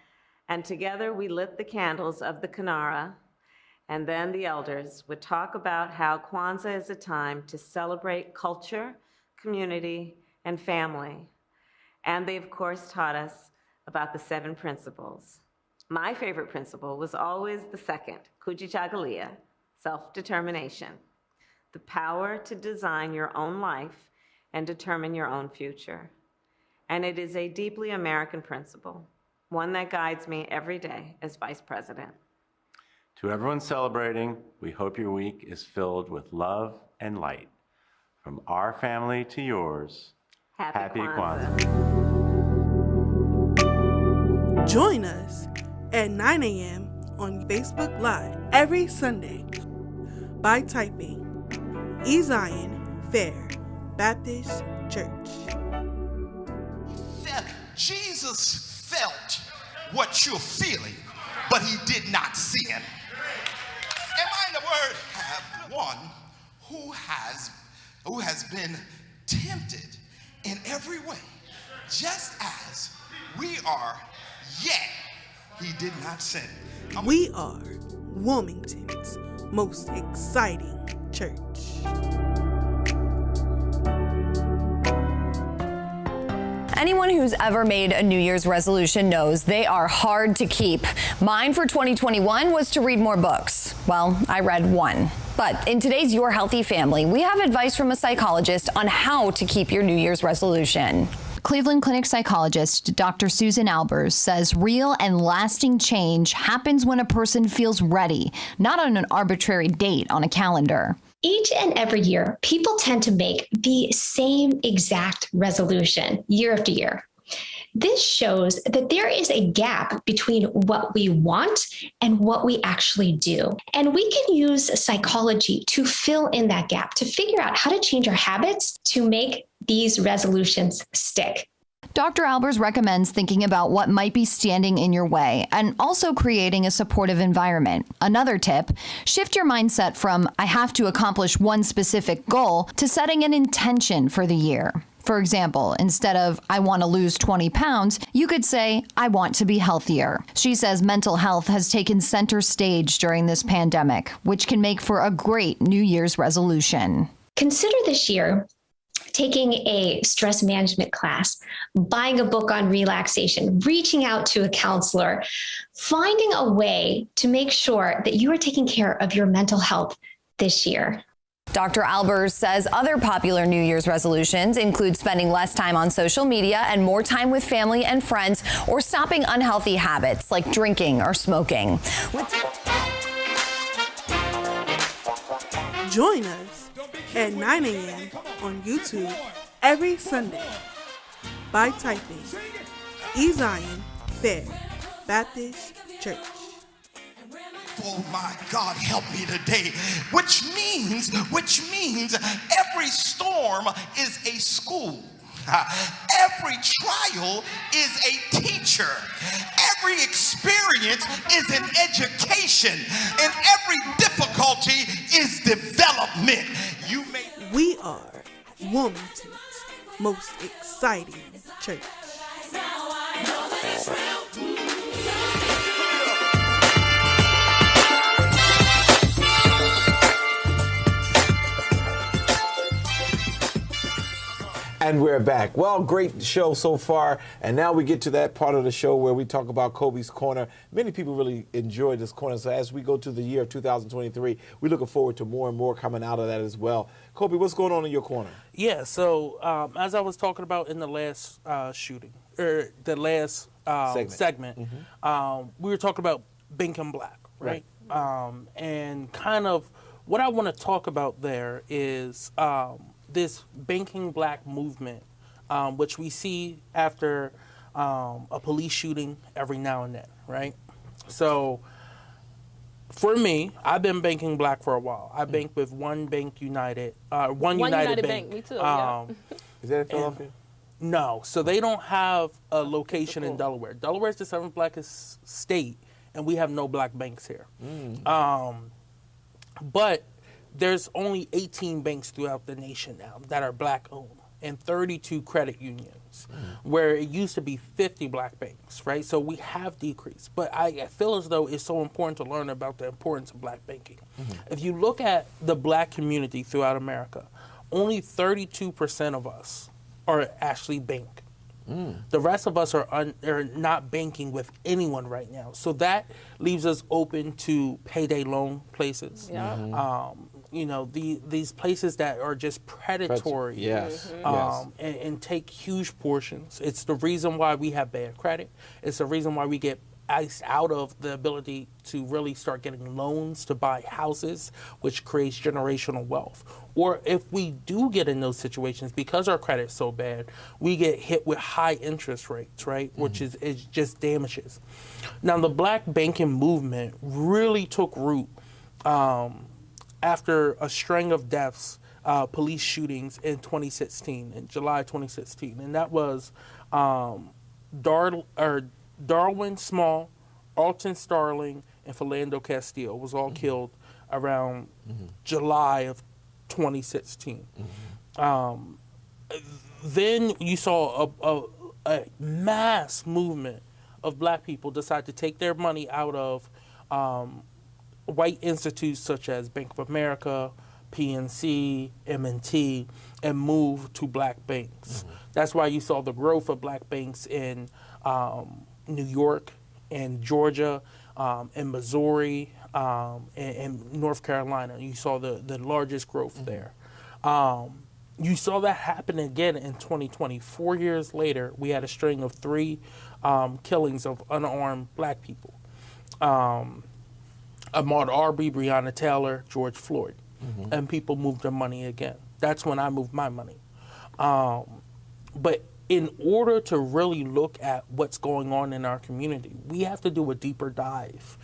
and together we lit the candles of the Kinara, and then the elders would talk about how Kwanzaa is a time to celebrate culture, community, and family. And they, of course, taught us about the 7 principles. My favorite principle was always the second, Kujichagulia, self-determination, the power to design your own life and determine your own future. And it is a deeply American principle, one that guides me every day as Vice President. To everyone celebrating, we hope your week is filled with love and light. From our family to yours, Happy Kwanzaa. Join us at 9 a.m. on Facebook Live every Sunday by typing E-Zion Fair Baptist Church. Jesus felt what you're feeling, but he did not sin. Am I in the word? Have one who has been tempted in every way, just as we are, yet he did not sin. We are Wilmington's most exciting church. Anyone who's ever made a New Year's resolution knows they are hard to keep. Mine for 2021 was to read more books. Well, I read one. But in today's Your Healthy Family, we have advice from a psychologist on how to keep your New Year's resolution. Cleveland Clinic psychologist Dr. Susan Albers says real and lasting change happens when a person feels ready, not on an arbitrary date on a calendar. Each and every year, people tend to make the same exact resolution year after year. This shows that there is a gap between what we want and what we actually do. And we can use psychology to fill in that gap, to figure out how to change our habits to make these resolutions stick. Dr. Albers recommends thinking about what might be standing in your way and also creating a supportive environment. Another tip, shift your mindset from I have to accomplish one specific goal to setting an intention for the year. For example, instead of I want to lose 20 pounds, you could say I want to be healthier. She says mental health has taken center stage during this pandemic, which can make for a great New Year's resolution. Consider this year taking a stress management class, buying a book on relaxation, reaching out to a counselor, finding a way to make sure that you are taking care of your mental health this year. Dr. Albers says other popular New Year's resolutions include spending less time on social media and more time with family and friends, or stopping unhealthy habits like drinking or smoking. Join us at 9 a.m. on YouTube every Sunday by typing E-Zion Fair Baptist Church. Oh my God, help me today. Which means every storm is a school. Every trial is a teacher. Every experience is an education. And every difficulty is development. We are Wilmington's most exciting church. And we're back. Well, great show so far. And now we get to that part of the show where we talk about Kobe's Corner. Many people really enjoy this corner. So as we go to the year of 2023, we're looking forward to more and more coming out of that as well. Kobe, what's going on in your corner? Yeah, so as I was talking about in the last shooting, or the last segment, we were talking about Banking Black, right? And kind of what I want to talk about there is this Banking Black movement, which we see after a police shooting every now and then, right? So for me, I've been banking black for a while. I bank with One Bank United, One United Bank. Me too. Is that in Philadelphia? No, so they don't have a location in Delaware. Delaware is the 7th blackest state, and we have no black banks here. But there's only 18 banks throughout the nation now that are black owned, and 32 credit unions, where it used to be 50 black banks, right? So we have decreased. But I feel as though it's so important to learn about the importance of black banking. If you look at the black community throughout America, only 32% of us are actually bank. The rest of us are not banking with anyone right now. So that leaves us open to payday loan places. You know, these places that are just predatory and take huge portions. It's the reason why we have bad credit. It's the reason why we get iced out of the ability to really start getting loans to buy houses, which creates generational wealth. Or if we do get in those situations, because our credit's so bad, we get hit with high interest rates, right? Which is just damages. Now, the black banking movement really took root after a string of deaths, police shootings in 2016, in July 2016. And that was Darwin Small, Alton Starling, and Philando Castile was all killed around July of 2016. Then you saw a mass movement of black people decide to take their money out of white institutes such as Bank of America, PNC, M&T, and move to black banks. That's why you saw the growth of black banks in New York and Georgia and Missouri and North Carolina. You saw the largest growth there. You saw that happen again in 2020. 4 years later, we had a string of 3 killings of unarmed black people. Ahmaud Arbery, Breonna Taylor, George Floyd. And people moved their money again. That's when I moved my money. But in order to really look at what's going on in our community, we have to do a deeper dive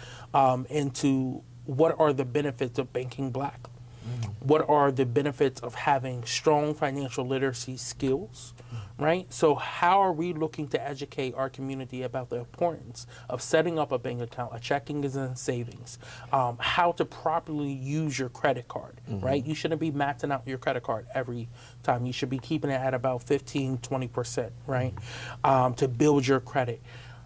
into what are the benefits of banking black. What are the benefits of having strong financial literacy skills, right? So how are we looking to educate our community about the importance of setting up a bank account, a checking and savings, how to properly use your credit card, right? You shouldn't be maxing out your credit card every time. You should be keeping it at about 15, 20%, right? To build your credit.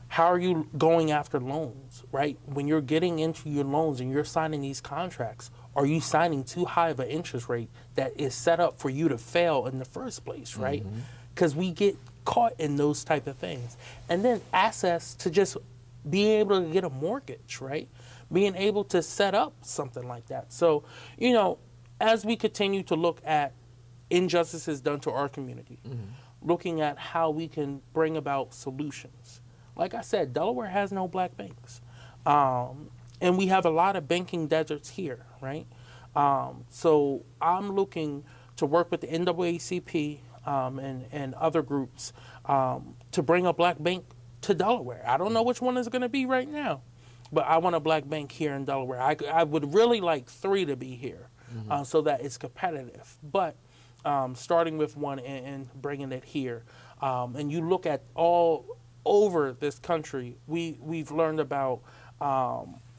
How are you going after loans, right? When you're getting into your loans and you're signing these contracts, are you signing too high of an interest rate that is set up for you to fail in the first place, right? Because we get caught in those type of things. And then access to just being able to get a mortgage, right? Being able to set up something like that. So, you know, as we continue to look at injustices done to our community, looking at how we can bring about solutions. Like I said, Delaware has no black banks. And we have a lot of banking deserts here, right? So I'm looking to work with the NAACP and other groups to bring a black bank to Delaware. I don't know which one is going to be right now, but I want a black bank here in Delaware. I would really like 3 to be here so that it's competitive. But starting with one and bringing it here. And you look at all over this country, we've learned about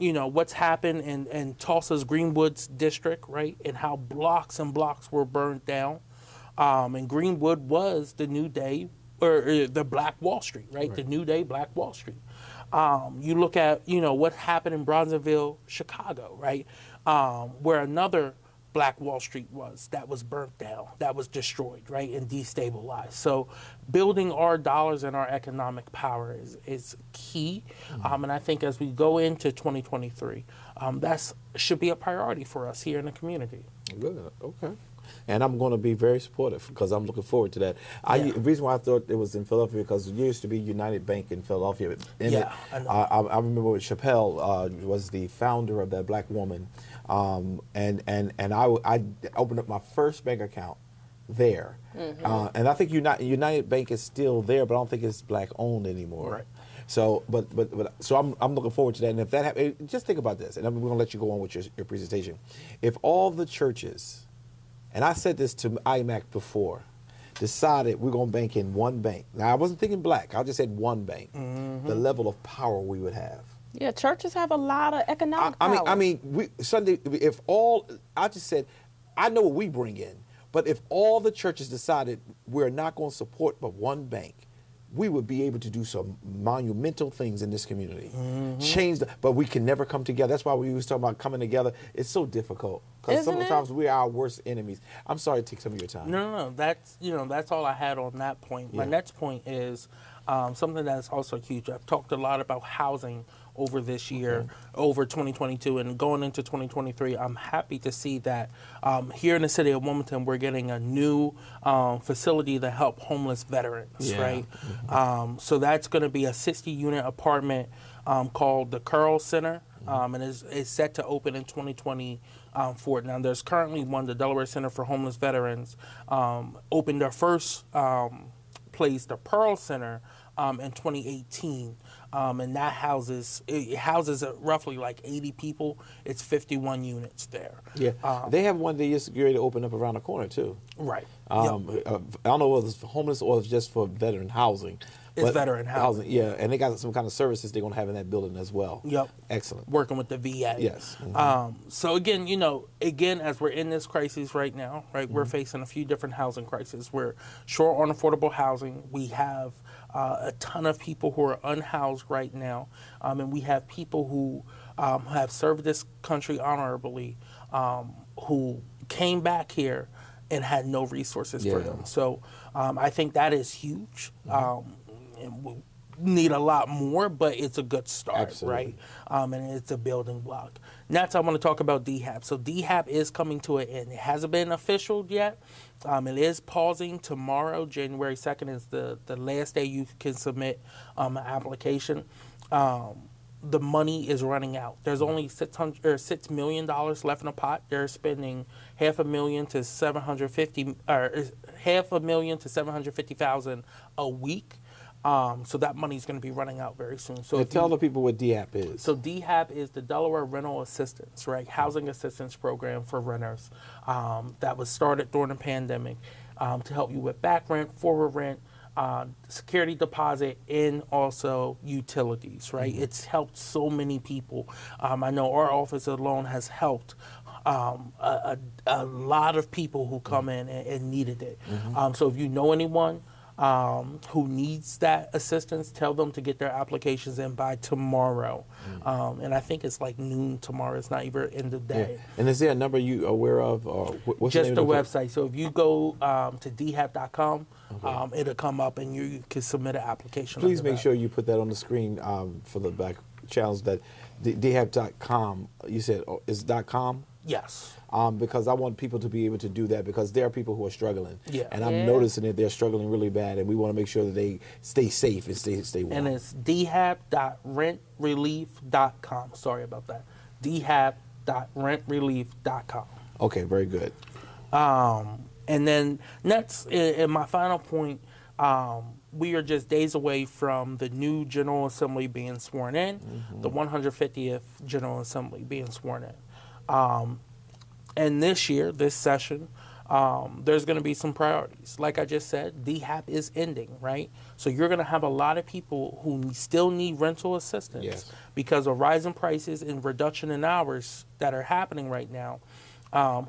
you know, what's happened in Tulsa's Greenwoods district, right? And how blocks and blocks were burned down. And Greenwood was the new day, or the Black Wall Street, right? The new day Black Wall Street. You look at, you know, what happened in Bronzeville, Chicago, right? Where another Black Wall Street was, that was burnt down, that was destroyed, right, and destabilized. So building our dollars and our economic power is key. And I think as we go into 2023, that should be a priority for us here in the community. Good, okay. And I'm going to be very supportive because I'm looking forward to that. The reason why I thought it was in Philadelphia because there used to be United Bank in Philadelphia. I remember when Chappelle was the founder of that black woman. And I opened up my first bank account there. And I think United Bank is still there, but I don't think it's black owned anymore. Right. So, so I'm looking forward to that. And if that happens, just think about this, and we're going to let you go on with your presentation. If all the churches, and I said this to IMAC before, decided we're going to bank in one bank. Now, I wasn't thinking black. I just said one bank. The level of power we would have. Yeah, churches have a lot of economic power. I mean, Sunday. If all, I just said, I know what we bring in, but if all the churches decided we're not going to support but one bank, we would be able to do some monumental things in this community. Change, but we can never come together. That's why we was talking about coming together. It's so difficult because sometimes we are our worst enemies. I'm sorry to take some of your time. No. That's all I had on that point. My next point is something that's also huge. I've talked a lot about housing over this year, over 2022, and going into 2023. I'm happy to see that here in the city of Wilmington, we're getting a new facility to help homeless veterans, right? So that's going to be a 60-unit apartment called the Curl Center, and is set to open in 2024. Now, there's currently one, the Delaware Center for Homeless Veterans, opened their first place, the Pearl Center, in 2018. And that houses roughly like 80 people. It's 51 units there. Yeah, they have one they just ready to open up around the corner too. Right. I don't know whether it's for homeless or it's just for veteran housing. It's veteran housing. Yeah, and they got some kind of services they're going to have in that building as well. Yep. Excellent. Working with the VA. Yes. So again, as we're in this crisis right now, right, we're facing a few different housing crises. We're short on affordable housing. We have a ton of people who are unhoused right now, and we have people who have served this country honorably, who came back here and had no resources for them. So I think that is huge. And we need a lot more, but it's a good start, right? And it's a building block. Next, I want to talk about DHAP. So DHAP is coming to an end. It hasn't been official yet. It is pausing tomorrow. January 2nd is the last day you can submit an application. The money is running out. There's only $6 million left in the pot. They're spending $500,000 to $750,000 a week. So that money is going to be running out very soon. So tell the people what DHAP is. So DHAP is the Delaware Rental Assistance, right? Housing Assistance Program for renters that was started during the pandemic to help you with back rent, forward rent, security deposit, and also utilities, right? It's helped so many people. I know our office alone has helped a lot of people who come in and needed it. So if you know anyone who needs that assistance, tell them to get their applications in by tomorrow. And I think it's like noon tomorrow. It's not even in the day. Yeah. And is there a number you aware of? Or what's just the name of the website. So if you go to dhap.com, it'll come up and you can submit an application. Please make sure you put that on the screen for the back channels. That dhap.com, you said is .com? Yes. Because I want people to be able to do that because there are people who are struggling. Yeah. And I'm noticing that they're struggling really bad, and we want to make sure that they stay safe and stay warm. And it's dhap.rentrelief.com. Sorry about that. dhap.rentrelief.com. Okay, very good. And then next, in my final point, we are just days away from the new General Assembly being sworn in, the 150th General Assembly being sworn in. And this year, this session, there's going to be some priorities. Like I just said, DHAP is ending, right? So you're going to have a lot of people who still need rental assistance because of rising prices and reduction in hours that are happening right now,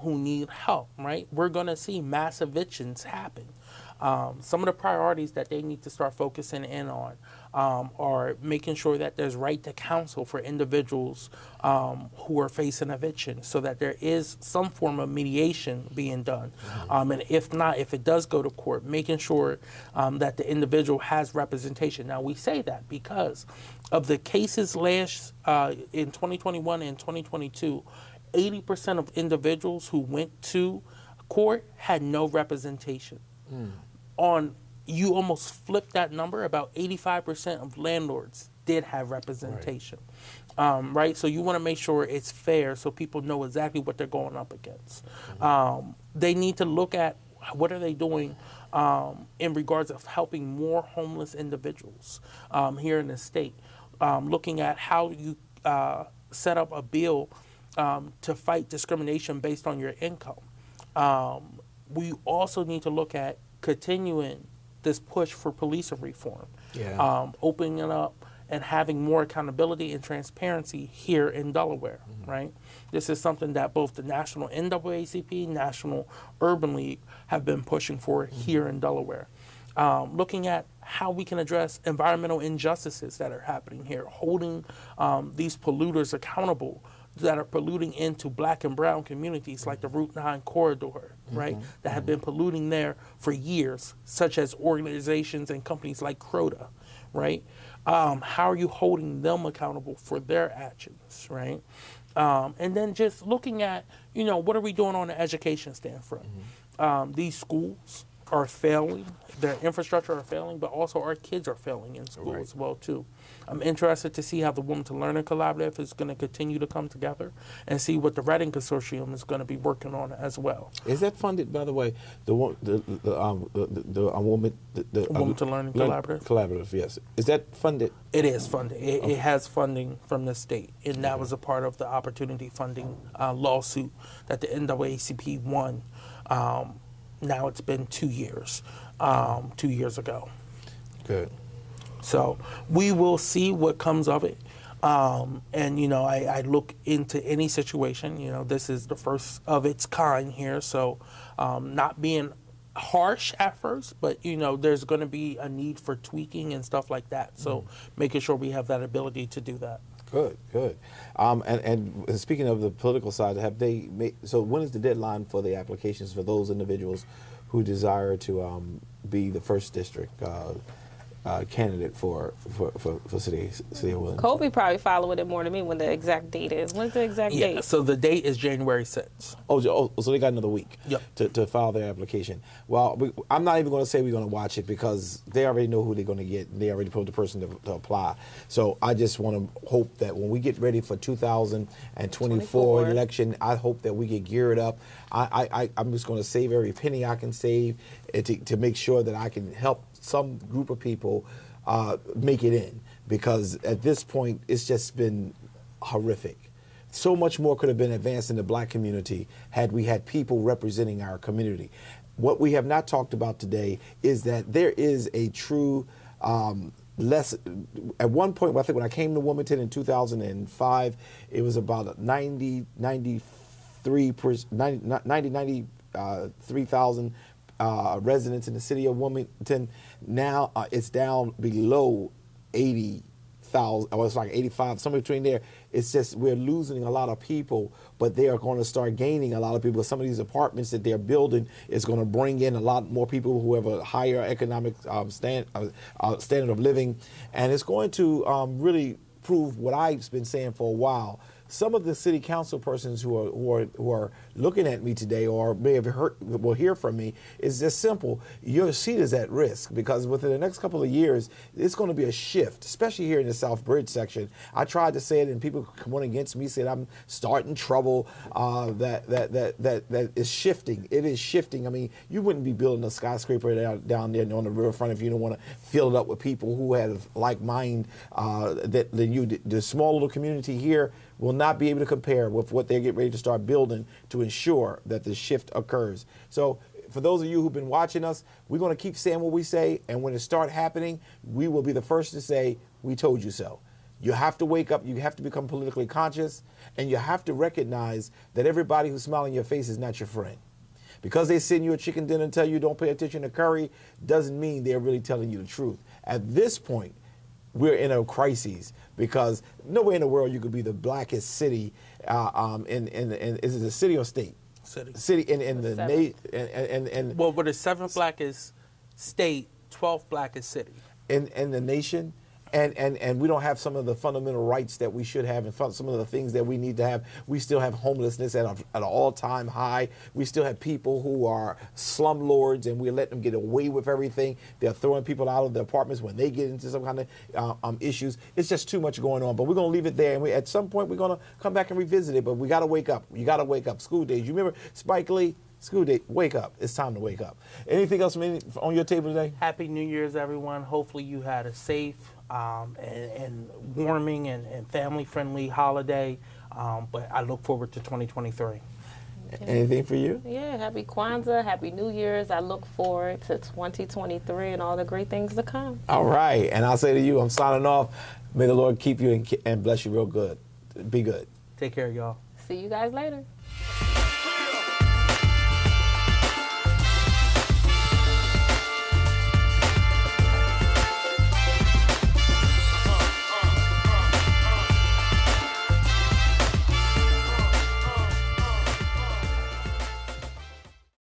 who need help, right? We're going to see mass evictions happen. Some of the priorities that they need to start focusing in on are making sure that there's right to counsel for individuals who are facing eviction so that there is some form of mediation being done. And if not, if it does go to court, making sure that the individual has representation. Now, we say that because of the cases last in 2021 and 2022, 80% of individuals who went to court had no representation. You almost flip that number, about 85% of landlords did have representation, right? So you want to make sure it's fair so people know exactly what they're going up against. They need to look at what are they doing in regards of helping more homeless individuals here in the state, looking at how you set up a bill to fight discrimination based on your income. We also need to look at continuing this push for police reform, Yeah. opening it up and having more accountability and transparency here in Delaware, right? This is something that both the National NAACP, National Urban League have been pushing for here in Delaware. Looking at how we can address environmental injustices that are happening here, holding these polluters accountable that are polluting into black and brown communities like the Route 9 corridor, right, that have been polluting there for years, such as organizations and companies like Croda, right? How are you holding them accountable for their actions, right? And then just looking at, what are we doing on the education standpoint? These schools are failing, their infrastructure are failing, but also our kids are failing in school as well too. I'm interested to see how the Women to Learning Collaborative is going to continue to come together and see what the Reading Consortium is going to be working on as well. Is that funded, by the way, the Women to Learning Collaborative? Collaborative, yes. Is that funded? It is funded. It has funding from the state, and that was a part of the opportunity funding lawsuit that the NAACP won. Now it's been 2 years, 2 years ago. Good. So we will see what comes of it. And, I look into any situation, this is the first of its kind here. So not being harsh at first, but, there's going to be a need for tweaking and stuff like that. So making sure we have that ability to do that. Good, good. And speaking of the political side, have they made, so when is the deadline for the applications for those individuals who desire to be the first district candidate for city of Wellington? Kobe probably following it more than me when the exact date is. When's the exact date? So the date is January 6th. Oh, so they got another week to file their application. Well, I'm not even going to say we're going to watch it because they already know who they're going to get. They already put the person to apply. So I just want to hope that when we get ready for 2024 election, I hope that we get geared up. I'm just going to save every penny I can save to make sure that I can help some group of people make it in, because at this point it's just been horrific. So much more could have been advanced in the black community had we had people representing our community. What we have not talked about today is that there is a true lesson. At one point, I think when I came to Wilmington in 2005, it was about 93,000 residents in the city of Wilmington. Now it's down below 80,000. Well, it's like 85, somewhere between there. It's just we're losing a lot of people, but they are going to start gaining a lot of people. Some of these apartments that they're building is going to bring in a lot more people who have a higher economic standard of living, and it's going to really prove what I've been saying for a while. Some of the city council persons who are looking at me today, or may have will hear from me, is just simple. Your seat is at risk, because within the next couple of years, it's going to be a shift, especially here in the South Bridge section. I tried to say it, and people come on against me, said I'm starting trouble. That is shifting. It is shifting. I mean, you wouldn't be building a skyscraper down there on the riverfront if you don't want to fill it up with people who have like mind than you. The small little community here will not be able to compare with what they get ready to start building to ensure that the shift occurs. So for those of you who've been watching us, we're going to keep saying what we say, and when it starts happening, we will be the first to say, we told you so. You have to wake up, you have to become politically conscious, and you have to recognize that everybody who's smiling in your face is not your friend. Because they send you a chicken dinner and tell you don't pay attention to curry doesn't mean they're really telling you the truth. At this point, we're in a crisis, because nowhere in the world you could be the blackest city is it a city or state? City in the well, we're the 7th blackest state, 12th blackest city in the nation. And we don't have some of the fundamental rights that we should have, and some of the things that we need to have. We still have homelessness at an all-time high. We still have people who are slumlords, and we let them get away with everything. They're throwing people out of their apartments when they get into some kind of issues. It's just too much going on. But we're going to leave it there, and at some point we're going to come back and revisit it. But we got to wake up. You got to wake up. School days. You remember Spike Lee? School day, wake up. It's time to wake up. Anything else on your table today? Happy New Year's, everyone. Hopefully you had a safe and warming and family-friendly holiday. But I look forward to 2023. Anything for you? Yeah, happy Kwanzaa, happy New Year's. I look forward to 2023 and all the great things to come. All right. And I'll say to you, I'm signing off. May the Lord keep you and bless you real good. Be good. Take care, y'all. See you guys later.